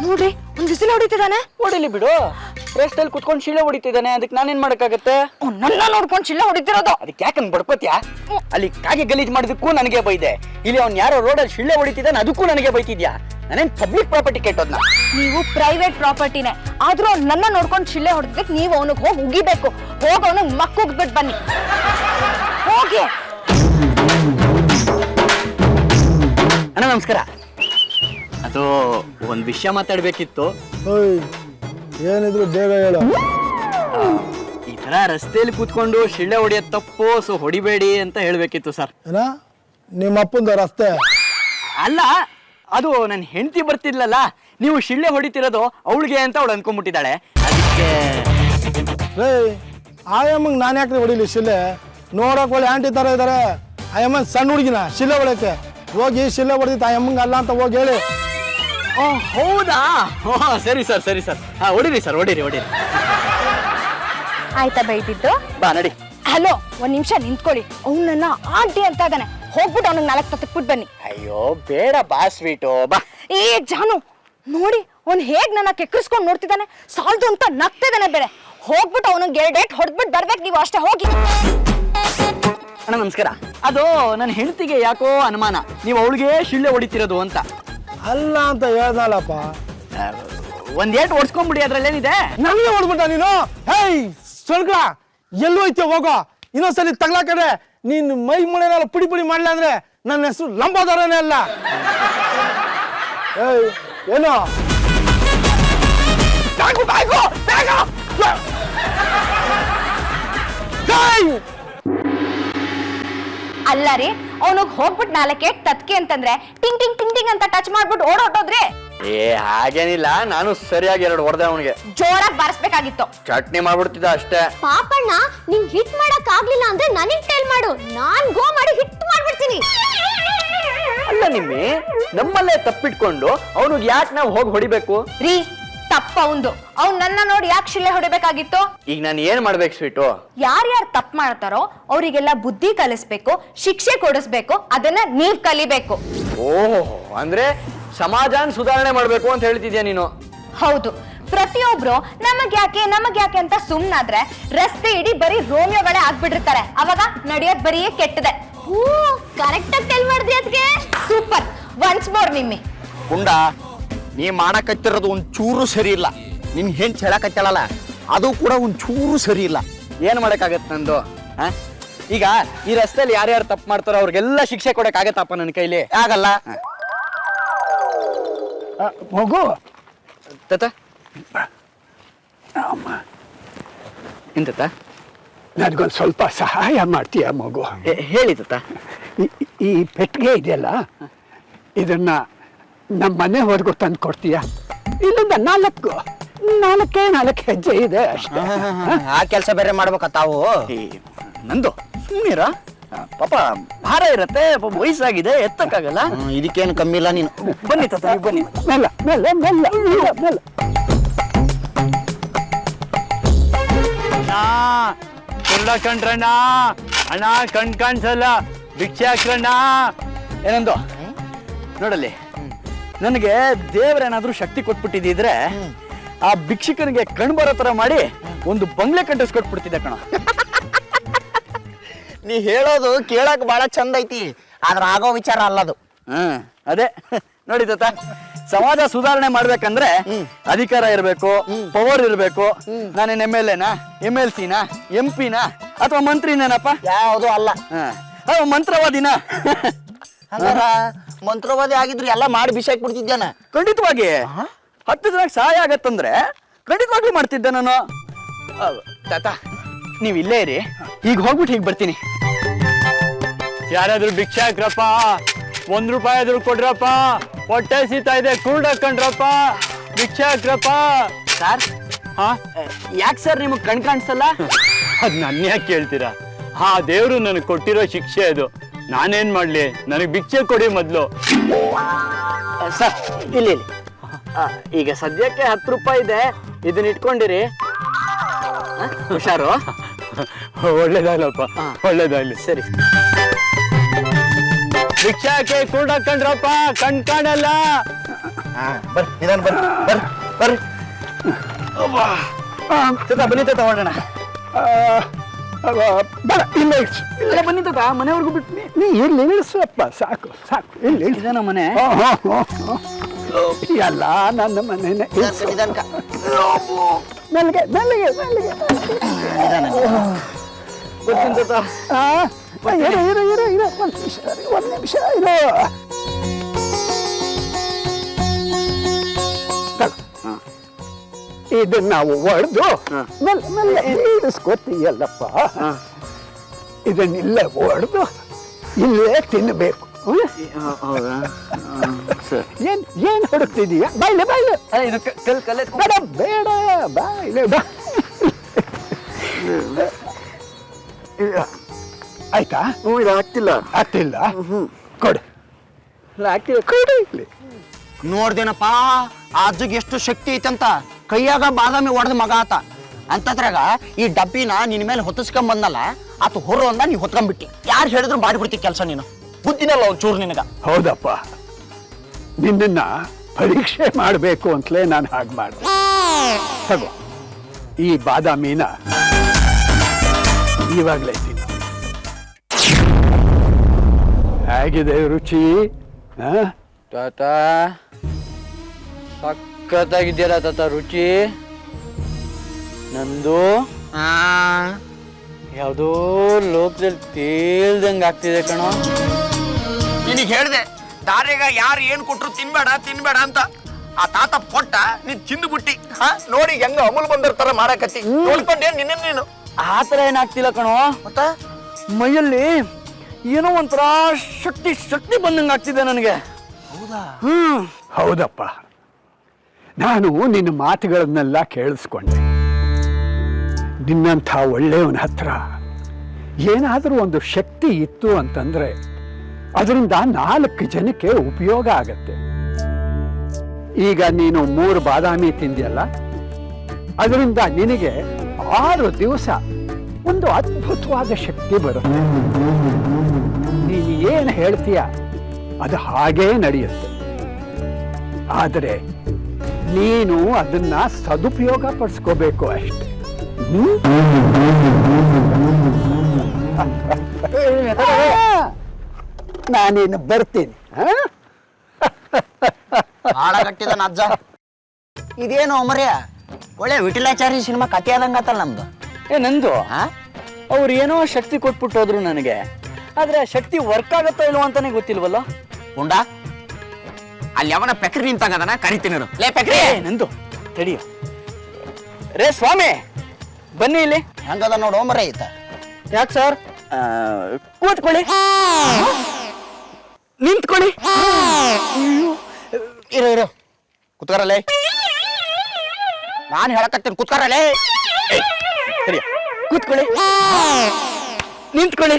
ನೋಡ್ರಿ ಒಂದ್ ಬಿಸಿಲು ಹೊಡಿತಿದಾನೆ. ಹೊಡಿಲಿ ಬಿಡು, ರೆಸ್ಟ್ ಅಲ್ಲಿ ಕುತ್ಕೊಂಡು ಶಿಳ್ಳೆ ಹೊಡಿತಿದ್ದಾನೆ, ಅದಕ್ಕೆ ನಾನೇನ್ ಮಾಡಕ್ಕಾಗತ್ತೆ? ನನ್ನ ನೋಡ್ಕೊಂಡು ಶಿಳ್ಳೆ ಹೊಡಿತಿರೋದು. ಅದಕ್ಕೆ ಯಾಕೆ ಬಡ್ಕೋತ್ಯಾ? ಅಲ್ಲಿ ಕಾಗೆ ಗಲೀಜ್ ಮಾಡಿದಕ್ಕೂ ನನಗೆ ಬೈದೆ, ಇಲ್ಲಿ ಅವ್ನು ಯಾರೋ ರೋಡಲ್ಲಿ ಶಿಳ್ಳೆ ಹೊಡಿತಿದ್ದಾನೆ ಅದಕ್ಕೂ ನನಗೆ ಬೈತಿದ್ಯಾ? ನಾನೇನ್ ಪಬ್ಲಿಕ್ ಪ್ರಾಪರ್ಟಿ ಕೆಟ್ಟೋದ್ನ? ನೀವು ಪ್ರೈವೇಟ್ ಪ್ರಾಪರ್ಟಿನೇ, ಆದ್ರೂ ಅವ್ನು ನನ್ನ ನೋಡ್ಕೊಂಡು ಶಿಳ್ಳೆ ಹೊಡೆದಕ್ಕೆ ನೀವು ಅವನಿಗೆ ಹೋಗಿ ಉಗಿಬೇಕು. ಹೋಗಿ ಅವನಿಗೆ ಮಕ್ಕ ಉಗ್ಬಿಟ್ಟು ಬನ್ನಿ, ಹೋಗಿ. ಅಣ್ಣ ನಮಸ್ಕಾರ. ಅದು ಒಂದ್ ವಿಷಯ ಮಾತಾಡ್ಬೇಕಿತ್ತು. ಏನಿದ್ರು ಬೇಗ ಹೇಳು. ಈ ತರ ರಸ್ತೆಯಲ್ಲಿ ಕೂತ್ಕೊಂಡು ಶಿಳ್ಳೆ ಹೊಡಿಯೋದ್ ತಪ್ಪು, ಸೊ ಹೊಡಿಬೇಡಿ ಅಂತ ಹೇಳ್ಬೇಕಿತ್ತು ಸರ್. ಏನ ನಿಮ್ಮ ಅಪ್ಪಂದ ರಸ್ತೆ? ಅಲ್ಲ, ಅದು ನನ್ನ ಹೆಂಡತಿ ಬರ್ತಿದ್ಲಲ್ಲ, ನೀವು ಶಿಳ್ಳೆ ಹೊಡಿತಿರೋದು ಅವಳಿಗೆ ಅಂತ ಅವಳು ಅನ್ಕೊಂಡ್ಬಿಟ್ಟಿದ್ದಾಳೆ, ಅದಕ್ಕೆ. ರೇ ಆಯಮ್ಮಂಗೆ ನಾನು ಯಾಕ್ರಿ ಹೊಡಿಲಿ ಶಿಲೆ? ನೋಡಕ್ ಒಳ್ಳೆ ಆಂಟಿ ತರ ಇದಾರೆ. ಆಯಮ್ಮ ಸಣ್ಣ ಹುಡುಗಿನ ಶಿಲೆ ಹೊಡೆಯಕ್ಕೆ ಹೋಗಿ ಶಿಲೆ ಹೊಡೆದಿತ್ತು ಆಯಮ್ಮಂಗೆ ಅಲ್ಲ ಅಂತ ಹೋಗಿ ಹೇಳಿ. ಹೌದಾ? ಸರಿ ಸರ್, ಸರಿ ಸರ್. ಹೊಡಿರಿ ಸರ್, ಹೊಡಿರಿ ಹೊಡಿರಿ. ಆಯ್ತಾ ಬೈತಿದ್ದು? ಬಾ ನಡಿ. ಹಲೋ, ಒಂದ್ ನಿಮಿಷ ನಿಂತ್ಕೊಳ್ಳಿ. ಅವನನ್ನ ಆಂಟಿ ಅಂತ ಇದ್ದಾನೆ, ಹೋಗ್ಬಿಟ್ಟು ಅವನಿಗೆ 4 ತತ್ತಕ್ಬಿಟ್ಟು ಬನ್ನಿ. ಅಯ್ಯೋ ಬೇಡ ಬಾ ಸ್ವೀಟು, ಬಾ. ಏ ಜಾನು, ನೋಡಿ ಅವ್ನು ಹೇಗ್ ನನ್ನ ಕೆಕ್ಕರಿಸ್ಕೊಂಡು ನೋಡ್ತಿದ್ದಾನೆ, ಸಾಲ್ದು ಅಂತ ನಗ್ತಿದ್ದಾನೆ ಬೇರೆ. ಹೋಗ್ಬಿಟ್ಟು ಅವನಿಗೆ 2 ಏಟ್ ಹೊಡೆದ್ಬಿಟ್ಟು ಬರ್ಬೇಕು ನೀವು, ಅಷ್ಟೇ ಹೋಗಿ. ಅಣ್ಣ ನಮಸ್ಕಾರ. ಅದು ನನ್ನ ಹೆಂಡತಿಗೆ ಯಾಕೋ ಅನುಮಾನ, ನೀವು ಅವಳಿಗೆ ಶಿಳ್ಳೆ ಹೊಡಿತಿರೋದು ಅಂತ. ಅಲ್ಲ ಅಂತ ಹೇಳ್ದಲ್ಲಪ್ಪ. ಒಂದ್ ಏಟ್ ಓಡಿಸ್ಕೊಂಡ್ಬಿಡಿ, ಅದ್ರಲ್ಲೇನಿದೆ? ನನಗೆ ಹೊಡ್ಬಿಟ್ಟ ನೀನು? ಹೇಯ್ ಸ್ವರ್ಗ, ಎಲ್ಲೂ ಐತೆ ಹೋಗೋ. ಇನ್ನೊಂದ್ಸಲಿ ತಗ್ಲಾ ಕಡೆ ನೀನ್ ಮೈ ಮುಳೆನೆಲ್ಲ ಪುಡಿ ಪುಡಿ ಮಾಡ್ಲ ಅಂದ್ರೆ ನನ್ನ ಹೆಸರು ಲಂಬೋದರನೇ ಅಲ್ಲ. ಏಯ್ ಏನು? ಅಲ್ಲ ರೀ, ಅವನಿಗೆ ಹೋಗ್ಬಿಟ್ಟು 4 ಏಟ್ ತತ್ಕೆ ಅಂತಂದ್ರೆ ಟಿಂಗ್ ಟಿಂಗ್ ಟಿಂಗ್ ಟಿಂಗ್ ಅಂತ ಟಚ್ ಮಾಡ್ಬಿಟ್ಟು ಓಡೋಟೋದ್ರಿ. ಏ ಹಾಗೇನಿಲ್ಲ, ನಾನು ಸರಿಯಾಗಿ 2 ಹೊಡೆದೆ ಅವನಿಗೆ. ಜೋರಾಗಿ ಬಾರಿಸ್ಬೇಕಾಗಿತ್ತು. ಚಟ್ನಿ ಮಾಡ್ಬಿಡ್ತಿದ್ದ ಅಷ್ಟೇ. ಪಾಪಣ್ಣ, ನಿಂಗ್ ಹಿಟ್ ಮಾಡಕ್ ಆಗ್ಲಿಲ್ಲ ಅಂದ್ರೆ ನನಗ್ ಟೇಲ್ ಮಾಡು, ನಾನ್ ಗೋ ಮಾಡಿ ಹಿಟ್ ಮಾಡ್ಬಿಡ್ತೀನಿ. ಅಲ್ಲ ನಿಮ್ಮಿ, ನಮ್ಮಲ್ಲೇ ತಪ್ಪಿಟ್ಕೊಂಡು ಅವನಿಗೆ ಯಾಕೆ ನಾವು ಹೋಗಿ ಹೊಡಿಬೇಕು ರೀ? ತಪ್ಪ ಅವಂದು. ಅವ್ನು ನನ್ನ ನೋಡಿ ಯಾಕೆ ಶಿಳ್ಳೆ ಹೊಡಿಬೇಕಾಗಿತ್ತು? ಈಗ ನಾನು ಏನ್ ಮಾಡ್ಬೇಕು ಸ್ವೀಟು? ಯಾರ್ಯಾರು ತಪ್ಪು ಮಾಡ್ತಾರೋ ಅವರಿಗೆಲ್ಲ ಬುದ್ಧಿ ಕಲಿಸ್ಬೇಕು, ಶಿಕ್ಷೆ ಕೊಡಿಸ್ಬೇಕು, ಅದನ್ನ ನೀವ್ ಕಲಿಬೇಕು. ಓಹೋ, ಅಂದ್ರೆ ಸಮಾಜನ ಸುಧಾರಣೆ ಮಾಡ್ಬೇಕು ಅಂತ ಹೇಳ್ತಿದ್ಯಾ ನೀನು? ಹೌದು. ಪ್ರತಿಯೊಬ್ರು ನಮಗ್ ಯಾಕೆ ಅಂತ ಸುಮ್ನಾದ್ರೆ ರಸ್ತೆ ಇಡೀ ಬರೀ ರೋಮಿಯೋಗಳೇ ಆಗ್ಬಿಟ್ಟಿರ್ತಾರೆ. ಅವಾಗ ನಡೆಯೋದ್ ಬರೀ ಕೆಟ್ಟದೆ. ಕರೆಕ್ಟ್ ಆಗಿ ಟೆಲ್ ಮಾಡ್ದಿ ಅದಕ್ಕೆ. ಸೂಪರ್. Once more Nimmi. ಗುಂಡ, ನೀ ಮಾಡಕತ್ತಿರೋದು ಒಂಚೂರು ಸರಿ ಇಲ್ಲ. ನಿನ್ ಹೆಂಚ್ ಹೇಳಕತ್ತಲ್ಲ ಅದು ಕೂಡ ಒಂಚೂರು ಸರಿ ಇಲ್ಲ. ಏನ್ ಮಾಡಕ್ಕಾಗತ್ತೆ ನಂದು? ಈಗ ಈ ರಸ್ತೆಯಲ್ಲಿ ಯಾರ್ಯಾರು ತಪ್ಪು ಮಾಡ್ತಾರೋ ಅವ್ರಿಗೆಲ್ಲ ಶಿಕ್ಷೆ ಕೊಡಕ್ಕಾಗತ್ತಪ್ಪ ನನ್ನ ಕೈಲಿ? ಆಗಲ್ಲ. ಮಗು ತತ ಎಂತ ನನಗೊಂದು ಸ್ವಲ್ಪ ಸಹಾಯ ಮಾಡ್ತೀಯ ಮಗು? ಹೇಳಿ ತತ. ಈ ಪೆಟ್ಟಿಗೆ ಇದೆಯಲ್ಲ, ಇದನ್ನ ನಮ್ಮ ಮನೆವರೆಗೂ ತಂದು ಕೊಡ್ತೀಯ? ಇಲ್ಲಿಂದ 4 ಹೆಜ್ಜೆ ಇದೆ ಅಷ್ಟೇ. ಆ ಕೆಲಸ ಬೇರೆ ಮಾಡ್ಬೇಕ ತಾವು? ನಂದು ಸುಮ್ಮನಿರ, ಪಾಪ ಭಾರ ಇರತ್ತೆ, ಪಾಪ ವಯಸ್ಸಾಗಿದೆ, ಎತ್ತಕ್ಕಾಗಲ್ಲ. ಇದಕ್ಕೇನು ಕಮ್ಮಿ ಇಲ್ಲ ನೀನು. ಬನ್ನಿ ತತ, ನೀವು ಬನ್ನಿ. ಮೆಲ್ಲ ಮೆಲ್ಲ ಮೆಲ್ಲ ಮೆಲ್ಲ ಮೆಲ್ಲ. ಕಂಡ್ರಣ್ಣ, ಅಣ್ಣ ಕಣ್ ಕಾಣಿಸಲ್ಲ, ಭಿಕ್ಷೆ ಹಾಕ್ರಣ್ಣ. ಏನಂದು ನೋಡಲ್ಲಿ, ನನಗೆ ದೇವರೇನಾದ್ರೂ ಶಕ್ತಿ ಕೊಟ್ಬಿಟ್ಟಿದ್ರೆ ಆ ಭಿಕ್ಷುಕನಿಗೆ ಕಣ್ ಬರೋ ತರ ಮಾಡಿ ಒಂದು ಬಂಗ್ಲೆ ಕಟ್ಟಿಸ್ಕೊಟ್ಬಿಡ್ತಿದ್ದೆ ಕಣ. ನೀ ಹೇಳೋದು ಕೇಳಕ್ ಬಹಳ ಚಂದ ಐತಿ, ಆದ್ರ ಆಗೋ ವಿಚಾರ ಅಲ್ಲದು. ಅದೇ ನೋಡಿ ತಾತ, ಸಮಾಜ ಸುಧಾರಣೆ ಮಾಡ್ಬೇಕಂದ್ರೆ ಅಧಿಕಾರ ಇರಬೇಕು, ಪವರ್ ಇರಬೇಕು. ನಾನೇನ್ MLA ನಾ, MLC ನಾ, MP ನಾ ಅಥವಾ ಮಂತ್ರಿನೇನಪ್ಪ? ಯಾವುದು ಅಲ್ಲ. ಮಂತ್ರವಾದಿನ? ಮಂತ್ರವಾದಿ ಆಗಿದ್ರು ಎಲ್ಲ ಮಾಡಿ ಬಿಸಾಕ್ ಬಿಡ್ತಿದ್ದೇನ. ಖಂಡಿತವಾಗಿ 10 ಜನಕ್ಕೆ ಸಹಾಯ ಆಗತ್ತಂದ್ರೆ ಖಂಡಿತವಾಗ್ಲೂ ಮಾಡ್ತಿದ್ದೆ ನಾನು. ತಾತ ನೀವ್ ಇಲ್ಲೇ ಇರಿ, ಈಗ ಹೋಗ್ಬಿಟ್ಟು ಹೀಗೆ ಬರ್ತೀನಿ. ಯಾರಾದ್ರೂ ಭಿಕ್ಷೆ ಹಾಕ್ರಪ್ಪ, 1 ರೂಪಾಯಿ ಆದ್ರೂ ಕೊಡ್ರಪ್ಪ, ಹೊಟ್ಟೆ ಸೀತಾ ಇದೆ, ಕೂಡ್ ಹಾಕೊಂಡ್ರಪ್ಪ, ಭಿಕ್ಷೆ ಹಾಕ್ರಪ್ಪ. ಸರ್, ಯಾಕೆ ಸರ್ ನಿಮಗ್ ಕಣ್ ಕಾಣಿಸಲ್ಲ? ಅದ್ ನನ್ನ ಯಾಕೆ ಕೇಳ್ತೀರಾ? ಆ ದೇವ್ರು ನನಗೆ ಕೊಟ್ಟಿರೋ ಶಿಕ್ಷೆ ಅದು. ನಾನೇನ್ ಮಾಡ್ಲಿ? ನನಗೆ ಭಿಕ್ಷೆ ಕೊಡಿ ಮೊದ್ಲು. ಸರ್ ಇಲ್ಲಿ ಈಗ ಸದ್ಯಕ್ಕೆ 10 ರೂಪಾಯಿ ಇದೆ, ಇದನ್ನ ಇಟ್ಕೊಂಡಿರಿ. ಹುಷಾರು. ಒಳ್ಳೇದಾಗ್ಲಪ್ಪ, ಒಳ್ಳೇದಾಗ್ಲಿ. ಸರಿ. ಭಿಕ್ಷಾಕೆ ಕೂಡ ಹಾಕೊಂಡ್ರಪ್ಪ, ಕಣ್ ಕಾಣಲ್ಲ. ಬರ್ರಿ ನಿಧಾನ ಬರ್ರಿ ಬರ್ರಿ ಬರ್ರಿ ತಾತ ಬನ್ನಿ ತಾತ ಹೊರಡೋಣ. ಬೇಡ ಇಲ್ಲ ಇಳ್ಸು. ಅಲ್ಲ ಬನ್ನಿ ತಾತ ಮನೆವರೆಗೂ ಬಿಟ್ಟು ನೀ ಇಲ್ಲಿ ಇಳಿಸಪ್ಪ, ಸಾಕು ಸಾಕು, ಇಲ್ಲಿ ಇಳಿಸು. ಇದೇನ ಮನೆ? ಎಲ್ಲ ನನ್ನ ಮನೆನೇ. ನಿಧಾನಕ ಮೆಲ್ಲಿಗೆ ಮೆಲ್ಲಿಗೆ ಮೆಲ್ಲಿಗೆ. ಬರ್ತೀನಿ ತಾತ. ಇರು ಇರು ಇರು ಇರು, ಒಂದು ನಿಮಿಷ ಇರು. ಇದನ್ನ ನಾವು ಒಡೆದು ಮೆಲ್ಲ ಇಳಿಸ್ಕೊತೀಯಲ್ಲಪ್ಪ. ಇದನ್ನಿಲ್ಲೇ ಒಡೆದು ಇಲ್ಲೇ ತಿನ್ನಬೇಕು. ಹೌದಾ ಸರ್. ಏನ್ ಹುಡುಕ್ತಿದೀಯ? ಬಾಯ್ಲೆ ಬಾಯ್ಲೆ. ಇದು ಕಲ್ಲೆ ಬೇಡ ಬೇಡ, ಬಾಯ್ಲೆ ಬಾ. ಆಯ್ತಾ? ಇದು ಆಗ್ತಿಲ್ಲ. ಆಗ್ತಿಲ್ಲ? ಕೊಡು. ಆಗ್ತಿಲ್ಲ. ಕೊಡು ಇಲ್ಲಿ. ನೋಡ್ದೇನಪ್ಪ ಆ ಅಜ್ಜಗೆ ಎಷ್ಟು ಶಕ್ತಿ ಐತಂತ. ಕೈಯಾಗ ಬಾದಾಮಿ ಒಡೆದ ಮಗ ಆತ ಅಂತದ್ರಾಗ ಈ ಡಬ್ಬಿನ ನಿನ್ ಮೇಲೆ ಹೊತ್ತಿಸ್ಕೊಂಡ್ ಬಂದಲ್ಲ, ಆತ ಹೊರ ಅಂದ ನೀ ಹೊತ್ಕೊಂಡ್ಬಿಟ್ಟಿ. ಯಾರು ಹೇಳಿದ್ರು ಮಾಡಿಬಿಡ್ತಿ ಕೆಲಸ. ನೀನು ಬುದ್ಧಿನಲ್ಲ ಒಂಚೂರು ನಿನಗ. ಹೌದಪ್ಪ, ನಿನ್ನ ಪರೀಕ್ಷೆ ಮಾಡಬೇಕು ಅಂತಲೇ ನಾನು ಹಾಗೆ ಮಾಡಿದೆ. ತಗೋ ಈ ಬಾದಾಮಿನ ಇವಾಗಲೇ ತಿನ್ನು. ಹೇಗಿದೆ ರುಚಿ? ತಾತ ಸಖತ್ತಾಗಿದ್ಯಲ್ಲ ತಾತ ರುಚಿ. ನಂದು ಯಾವುದೋ ಲೋಕದಲ್ಲಿ ತೇಲ್ದಂಗೆ ಆಗ್ತಿದೆ ಕಣೋ. ನಿನಗೆ ಹೇಳ್ದೆ ದಾರ್ಯಾಗ ಯಾರು ಏನ್ ಕೊಟ್ರು ತಿನ್ಬೇಡ ತಿನ್ಬೇಡ ಅಂತ. ಆ ತಾತ ಕೊಟ್ಟ ನೀನ್ ತಿಂದುಬಿಟ್ಟಿ. ನೋಡಿ ಹೆಂಗ ಅಮೂಲ್ ಬಂದಿರ್ತಾರ ಮಾಡಕತ್ತಿ. ನೋಡ್ಕೊಂಡೇನ್ ನಿನ್ನ ನೀನು ಆ ಥರ ಏನಾಗ್ತಿಲ್ಲ ಕಣೋ. ಮತ್ತ ಮೈಯಲ್ಲಿ ಏನೋ ಒಂಥರ ಶಕ್ತಿ ಶಕ್ತಿ ಬಂದಂಗೆ ಆಗ್ತಿದೆ ನನಗೆ. ಹೌದಾ? ಹೌದಪ್ಪ, ನಾನು ನಿನ್ನ ಮಾತುಗಳನ್ನೆಲ್ಲ ಕೇಳಿಸ್ಕೊಂಡೆ. ನಿನ್ನಂಥ ಒಳ್ಳೆಯವನ ಹತ್ರ ಏನಾದರೂ ಒಂದು ಶಕ್ತಿ ಇತ್ತು ಅಂತಂದ್ರೆ ಅದರಿಂದ 4 ಜನಕ್ಕೆ ಉಪಯೋಗ ಆಗತ್ತೆ. ಈಗ ನೀನು 3 ಬಾದಾಮಿ ತಿಂದಿಯಲ್ಲ, ಅದರಿಂದ ನಿನಗೆ 6 ದಿವಸ ಒಂದು ಅದ್ಭುತವಾದ ಶಕ್ತಿ ಬರುತ್ತೆ. ನೀನು ಏನು ಹೇಳ್ತೀಯ ಅದು ಹಾಗೇ ನಡೆಯುತ್ತೆ. ಆದರೆ ನೀನು ಅದನ್ನ ಸದುಪಯೋಗ ಪಡಿಸ್ಕೋಬೇಕು ಅಷ್ಟೆ. ನಾನೇನು ಬರ್ತೀನಿ. ಹಾಳಾಗಟ್ಟಿದಾನ ಅಜ್ಜ. ಇದೇನು ಮರ್ಯ ಒಳ್ಳೆ ವಿಠಲಾಚಾರಿ ಸಿನಿಮಾ ಕಥೆ ಆದಂಗತ್ತಲ್ಲ ನಮ್ದು. ನಂದು ಅವ್ರು ಏನೋ ಶಕ್ತಿ ಕೊಟ್ಬಿಟ್ಟು ಹೋದ್ರು ನನಗೆ. ಆದ್ರೆ ಆ ಶಕ್ತಿ ವರ್ಕ್ ಆಗತ್ತೋ ಇಲ್ವೋ ಅಂತಾನೆ ಗೊತ್ತಿಲ್ವಲ್ಲ. ಉಂಡ ಅಲ್ಲಿ ಅವನ ಪೆಕ್ರಿ ನಿಂತಾಗದನ ಕರಿತೀನಿ. ಲೇ ಪೆಕ್ರಿ ನಂದು ತಡಿಯೋ. ರೇ ಸ್ವಾಮಿ ಬನ್ನಿ ಇಲ್ಲಿ. ಹೆಂಗದ ನೋಡು ಮರ ಐತ. ಯಾಕೆ ಸರ್? ಕೂತ್ಕೊಳ್ಳಿ, ನಿಂತ್ಕೊಳ್ಳಿ. ಇರು ಇರು ಕುತ್ಕರಲೇ. ನಾನು ಹೇಳಕತ್ತೀನಿ ಕುತ್ಕರಲೇ. ಕೂತ್ಕೊಳ್ಳಿ, ನಿಂತ್ಕೊಳ್ಳಿ.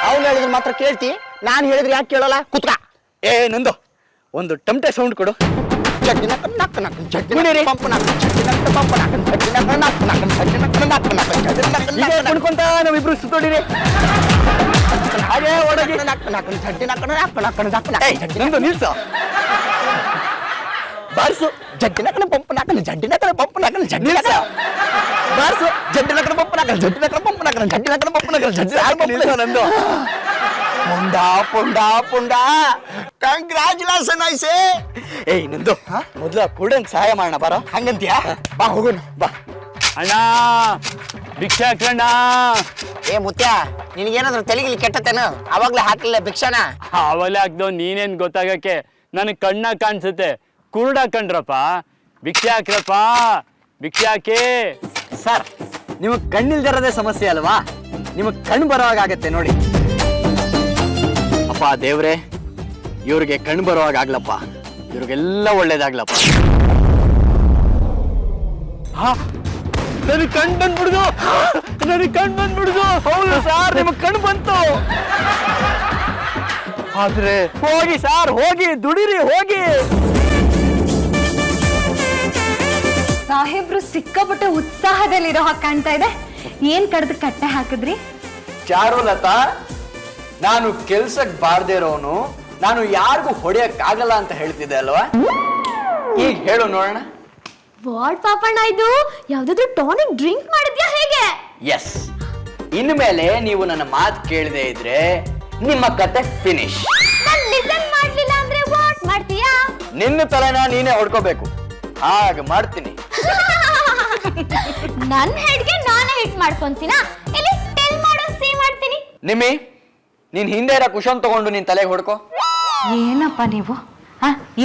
ಅವ್ನು ಹೇಳಿದ್ರೆ ಮಾತ್ರ ಕೇಳ್ತಿ, ನಾನು ಹೇಳಿದ್ರೆ ಯಾಕೆ ಕೇಳಲ್ಲ? ಕುತ್ಕ. ನಂದು ಒಂದು ಟಮಟೆ ಸೌಂಡ್ ಕೊಡು. ಚಡ್ಡಿನ ನಕ್ ನಕ್ ಚಡ್ಡಿನ ಪಂಪ್ ನಕ್ ಚಡ್ಡಿನ ಪಂಪ್ ನಕ್ ಚಡ್ಡಿನ ನಕ್ ನಕ್ ಚಡ್ಡಿನ ನಕ್ ನಕ್ ಚಡ್ಡಿನ ಈಗ ಕುಣ್ಕೊಂತ ನಾವಿಬ್ರು ಸುತ್ತೋಡಿರಿ. ಹಾಗೆ ಒಳಗೆ ನಕ್ ನಕ್ ಚಡ್ಡಿನ ನಕ್ ನಕ್ ನಕ್ ನಕ್ ನಂದು ನಿಲ್ಸು. ಬಾರಿಸು. ಜಡ್ಡಿನ ಪಂಪ್ ನಕ್ ಜಡ್ಡಿನ ಪಂಪ್ ನಕ್ ಜಡ್ಡಿನ ಬಾರಿಸು. ಜಡ್ಡಿನ ಪಂಪ್ ನಕ್ ಜಡ್ಡಿನ ಪಂಪ್ ನಕ್ ಜಡ್ಡಿನ ಪಂಪ್ ನಕ್ ಜಡ್ಡಿನ ನಂದು ಪುಂಡ ಪುಂಡ ಪುಂಡ ಕಂಗ್ರಾಚುಲೇಷನ್ ಐಸೆ. ನಂದು ಮೊದ್ಲು ಕುಡಂಗ್ ಸಹಾಯ ಮಾಡೋಣ ಬಾರೋ. ಹಂಗಂತೀಯ? ಬಾ ಹೋಗೋಣ ಬಾ. ಅಣ್ಣ ಭಿಕ್ಷೆ ಹಾಕಣ್ಣ. ಮುತ್ಯ ನಿನಗೇನಾದ್ರು ತೆಲಿಗಿಲಿ ಕೆಟ್ಟತೇನು? ಅವಾಗ್ಲೇ ಹಾಕ್ಲಿಲ್ಲ ಭಿಕ್ಷಾನ? ಅವಲೇ ಹಾಕ್ದವ್ ನೀನೇನ್ ಗೊತ್ತಾಗಕ್ಕೆ? ನನಗೆ ಕಣ್ಣ ಕಾಣಿಸುತ್ತೆ, ಕುರುಡ ಕಂಡ್ರಪ್ಪ. ಭಿಕ್ಷೆ ಹಾಕ್ರಪ್ಪ, ಭಿಕ್ಷೆ ಹಾಕಿ. ಸರ್, ನಿಮಗ್ ಕಣ್ಣಿಲ್ದಿರೋದೇ ಸಮಸ್ಯೆ ಅಲ್ವಾ? ನಿಮಗ್ ಕಣ್ಣು ಬರೋವಾಗ ಆಗತ್ತೆ ನೋಡಿ. ಅಪ್ಪ ದೇವ್ರೆ, ಇವ್ರಿಗೆ ಕಣ್ಣು ಬರೋವಾಗ ಆಗ್ಲಪ್ಪ, ಇವ್ರಿಗೆಲ್ಲ ಒಳ್ಳೇದಾಗ್ಲಪ್ಪ. ನನಗೆ ಕಣ್ ಬಂದ್ಬಿಡುದು, ನನಗೆ ಕಣ್ ಬಂದ್ಬಿಡುದು. ಹೌದು ಸರ್, ನಿಮಗ್ ಕಣ್ಣು ಬಂತು. ಆದ್ರೆ ಹೋಗಿ ಸರ್, ಹೋಗಿ ದುಡಿರಿ, ಹೋಗಿ. ಸಾಹೇಬ್ರು ಸಿಕ್ಕಾಪಟ್ಟೆ ಉತ್ಸಾಹದಲ್ಲಿರೋ ಹಾಗೆ ಕಾಣ್ತಾ ಇದೆ. ಏನ್ ಕಡ್ದು ಕಟ್ಟೆ ಹಾಕಿದ್ರಿ? ಚಾರುಲತಾ, ನಾನು ಕೆಲ್ಸಕ್ಕೆ ಬಾರ್ದೇ ಇರೋನು, ನಾನು ಯಾರಿಗೂ ಹೊಡೆಯಕ್ಕಾಗಲ್ಲ ಅಂತ ಹೇಳ್ತಿದ್ದೆ ಅಲ್ವಾ? ಈಗ ಹೇಳು ನೋಡೋಣ. ವಾಟ್ ಪಾಪಣ್ಣ ಇದು ಯಾವ್ದಾದ್ರು ಟಾನಿಕ್ ಡ್ರಿಂಕ್ ಮಾಡಿದ್ಯಾ ಹೇಗೆ? ಎಸ್, ಇನ್ಮೇಲೆ ನೀವು ನನ್ನ ಮಾತು ಕೇಳದೆ ಇದ್ರೆ ನಿಮ್ಮ ಕತೆ ಫಿನಿಶ್. ನಾನ್ ಲಿಸನ್ ಮಾಡ್ಲಿಲ್ಲ ಅಂದ್ರೆ ವಾಟ್ ಮಾಡ್ತೀಯಾ? ನಿನ್ನ ತಲೆನ ನೀನೇ ಹೊಡ್ಕೋಬೇಕು, ಹಾಗೆ ಮಾಡ್ತೀನಿ. ನನ್ ಹೆಡ್ಗೆ ನಾನೇ ಹಿಟ್ ಮಾಡ್ಕೊಂತೀನ. ಇಲ್ಲಿ ಟೆಲ್ ಮಾಡೋ ಸಿ ಮಾಡ್ತೀನಿ. ನಿಮ್ಮಿ, ನೀನ್ ಹಿಂದೆ ಇರೋ ಕುಶನ್ ತಗೊಂಡು ನಿನ್ ತಲೆಗೆ ಹೊಡ್ಕೋ. ಏನಪ್ಪ ನೀವು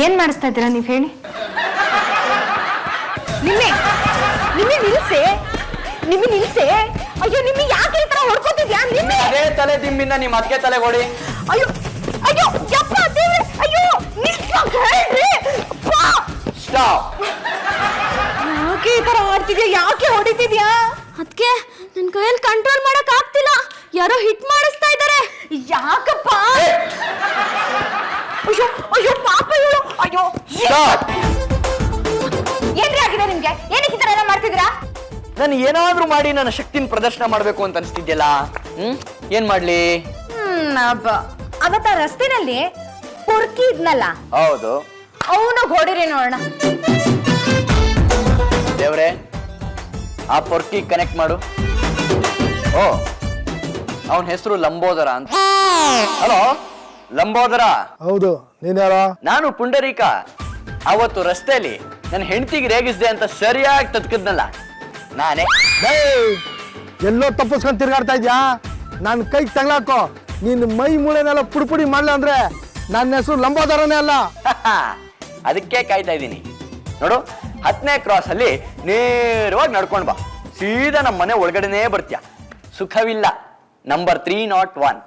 ಏನ್ ಮಾಡಿಸ್ತಾ ಇದ್ದೀರಾ ನೀವ್ ಹೇಳಿ? ನಿಮ್ಮಿ ನಿಲ್ಸೆ, ಅಯ್ಯೋ ನಿಮ್ಮಿ ಯಾಕೆ ಈ ತರ ಹೊಡ್ಕೋತಿದ್ಯಾ? ನಿಮ್ಮಿ ಅದೇ ತಲೆ ದಿಮ್ಮಿಂದ ನಿಮ್ ಅದಕ್ಕೆ ತಲೆಗೆ ಹೊಡಿ. ಅಯ್ಯೋ ಅಯ್ಯೋ ಯಪ್ಪ ದೇವ್ರೆ, ಅಯ್ಯೋ ನಿಲ್ಸೋಕ್ ಹೇಳ್ರಿ. ಸ್ಟಾಪ್. ಯಾಕೆ ಈ ತರ ಮಾಡ್ತಿದ್ಯಾ? ಯಾಕೆ ಹೊಡಿತಿದ್ಯಾ? ಅದ್ಕೆ ನನ್ ಕೈಯಲ್ಲಿ ಕಂಟ್ರೋಲ್ ಮಾಡಕ್ ಆಗ್ತಿಲ್ಲ, ಯಾರೋ ಹಿಟ್ ಮಾಡಿಸ್ತಾ ಇದಾರೆ. ಯಾಕಪ್ಪ? ಅಯ್ಯೋ ಅಯ್ಯೋ ಪಾಪ ಇವಳು. ಅಯ್ಯೋ ಸ್ಟಾಪ್. ಏನ್ರಿ ಆಗಿದೆ ನಿಮ್ಗೆ? ಏನಕ್ಕೆ ಈ ತರ ಎಲ್ಲ ಮಾಡ್ತಿದ್ದೀರಾ? ನಾನು ಏನಾದ್ರೂ ಮಾಡಿ ನನ್ನ ಶಕ್ತಿನ ಪ್ರದರ್ಶನ ಮಾಡ್ಬೇಕು ಅಂತ ಅನ್ಸ್ತಿದ್ಯಲ್ಲ. ಏನ್ ಮಾಡ್ಲಿ? ಅವತ್ತ ರಸ್ತೆನಲ್ಲಿ ಪೊರ್ಕಿ ಇದ್ನಲ್ಲ, ಹೌದು, ಅವನು ಹೊಡಿರಿ ನೋಡೋಣ. ದೇವ್ರೆ, ಆ ಪೊರ್ಕಿ ಕನೆಕ್ಟ್ ಮಾಡು. ಓ, ಅವನ ಹೆಸರು ಲಂಬೋದರ ಅಂತ. ಹಲೋ ಲಂಬೋದರ. ಹೌದು, ನೀನ್ ಯಾರೋ? ನಾನು ಪುಂಡರೀಕ. ಅವತ್ತು ರಸ್ತೆಯಲ್ಲಿ ನನ್ನ ಹೆಂಡತಿಗೆ ರೇಗಿಸ್ದೆ ಅಂತ ಸರಿಯಾಗಿ ತತ್ಕದ್ನಲ್ಲ, ನಾನೇ. ಎಲ್ಲೋ ತಪ್ಪಿಸ್ಕೊಂಡ್ ತಿರ್ಗಾಡ್ತಾ ಇದ್ಯಾ? ನನ್ನ ಕೈಗೆ ತಗ್ಲಾಕೋ. ನಿನ್ನ ಮೈ ಮೂಳೆನೆಲ್ಲ ಪುಡಿ ಮಾಡ್ಲ ಅಂದ್ರೆ ನನ್ನ ಹೆಸರು ಲಂಬೋದರನೇ ಅಲ್ಲ. ಅದಕ್ಕೆ ಕಾಯ್ತಾ ಇದ್ದೀನಿ. ನೋಡು, 10ನೇ ಕ್ರಾಸ್ ಅಲ್ಲಿ ನೇರವಾಗಿ ನಡ್ಕೊಂಡ್ ಬಾ, ಸೀದಾ ನಮ್ಮ ಮನೆ ಒಳಗಡೆನೇ ಬರ್ತೀಯ. ಸುಖವಿಲ್ಲ, ನಂಬರ್ 301.